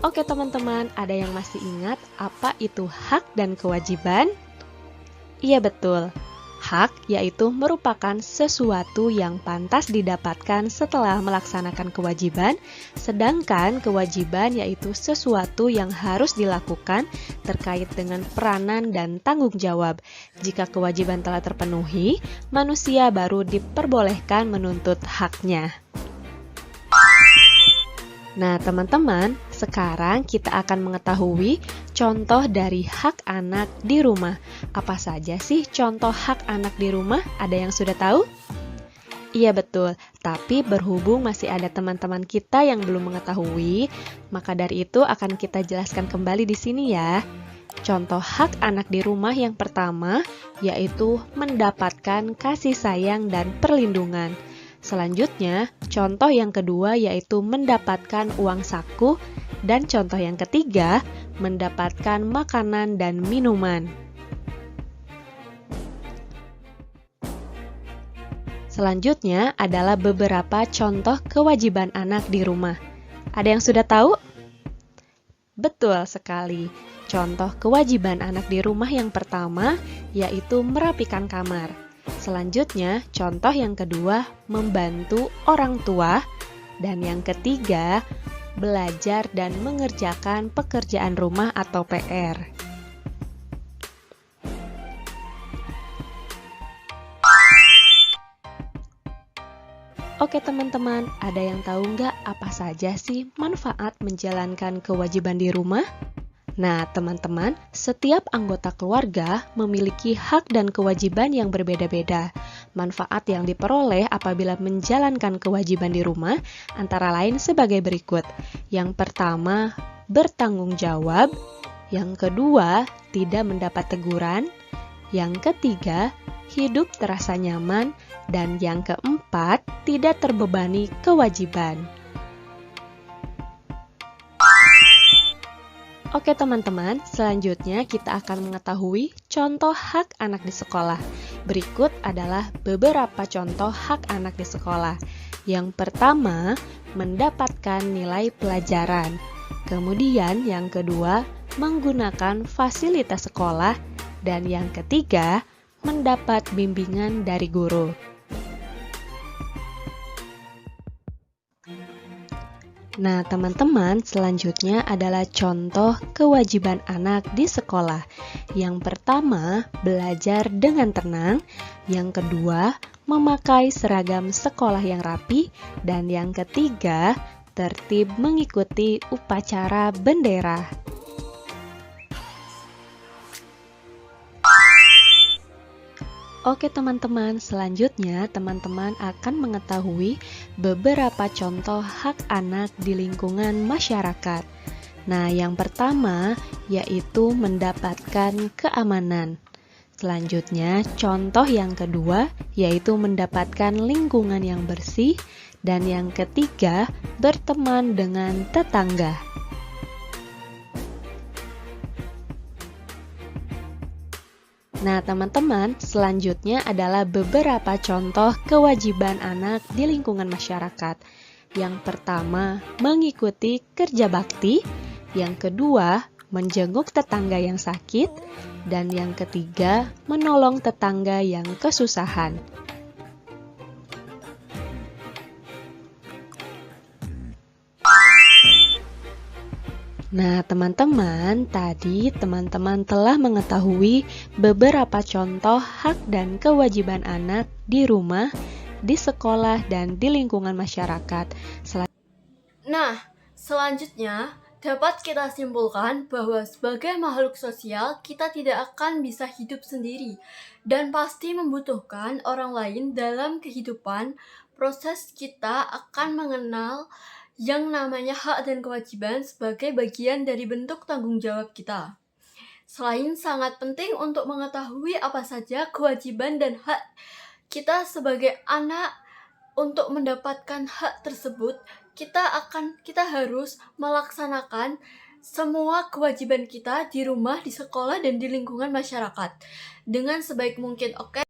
Oke teman-teman, ada yang masih ingat apa itu hak dan kewajiban? Iya betul, hak yaitu merupakan sesuatu yang pantas didapatkan setelah melaksanakan kewajiban, sedangkan kewajiban yaitu sesuatu yang harus dilakukan terkait dengan peranan dan tanggung jawab. Jika kewajiban telah terpenuhi, manusia baru diperbolehkan menuntut haknya. Nah, teman-teman, sekarang kita akan mengetahui contoh dari hak anak di rumah. Apa saja sih contoh hak anak di rumah? Ada yang sudah tahu? Iya betul, tapi berhubung masih ada teman-teman kita yang belum mengetahui, maka dari itu akan kita jelaskan kembali di sini ya. Contoh hak anak di rumah yang pertama yaitu mendapatkan kasih sayang dan perlindungan. Selanjutnya, contoh yang kedua yaitu mendapatkan uang saku, dan contoh yang ketiga, mendapatkan makanan dan minuman. Selanjutnya adalah beberapa contoh kewajiban anak di rumah. Ada yang sudah tahu? Betul sekali. Contoh kewajiban anak di rumah yang pertama yaitu merapikan kamar. Selanjutnya, contoh yang kedua, membantu orang tua. Dan yang ketiga, belajar dan mengerjakan pekerjaan rumah atau PR. Oke teman-teman, ada yang tahu nggak apa saja sih manfaat menjalankan kewajiban di rumah? Nah, teman-teman, setiap anggota keluarga memiliki hak dan kewajiban yang berbeda-beda. Manfaat yang diperoleh apabila menjalankan kewajiban di rumah antara lain sebagai berikut. Yang pertama, bertanggung jawab. Yang kedua, tidak mendapat teguran. Yang ketiga, hidup terasa nyaman. Dan yang keempat, tidak terbebani kewajiban. Oke teman-teman, selanjutnya kita akan mengetahui contoh hak anak di sekolah. Berikut adalah beberapa contoh hak anak di sekolah. Yang pertama, mendapatkan nilai pelajaran. Kemudian yang kedua, menggunakan fasilitas sekolah. Dan yang ketiga, mendapat bimbingan dari guru. Nah, teman-teman, selanjutnya adalah contoh kewajiban anak di sekolah. Yang pertama, belajar dengan tenang. Yang kedua, memakai seragam sekolah yang rapi. Dan yang ketiga, tertib mengikuti upacara bendera. Oke teman-teman, selanjutnya teman-teman akan mengetahui beberapa contoh hak anak di lingkungan masyarakat. Nah, yang pertama yaitu mendapatkan keamanan. Selanjutnya, contoh yang kedua yaitu mendapatkan lingkungan yang bersih. Dan yang ketiga, berteman dengan tetangga. Nah, teman-teman, selanjutnya adalah beberapa contoh kewajiban anak di lingkungan masyarakat. Yang pertama, mengikuti kerja bakti. Yang kedua, menjenguk tetangga yang sakit. Dan yang ketiga, menolong tetangga yang kesusahan. Nah, teman-teman, tadi teman-teman telah mengetahui beberapa contoh hak dan kewajiban anak di rumah, di sekolah, dan di lingkungan masyarakat. Nah, selanjutnya dapat kita simpulkan bahwa sebagai makhluk sosial kita tidak akan bisa hidup sendiri dan pasti membutuhkan orang lain dalam kehidupan. Proses kita akan mengenal yang namanya hak dan kewajiban sebagai bagian dari bentuk tanggung jawab kita. Selain sangat penting untuk mengetahui apa saja kewajiban dan hak kita sebagai anak untuk mendapatkan hak tersebut, kita harus melaksanakan semua kewajiban kita di rumah, di sekolah, dan di lingkungan masyarakat dengan sebaik mungkin. Oke?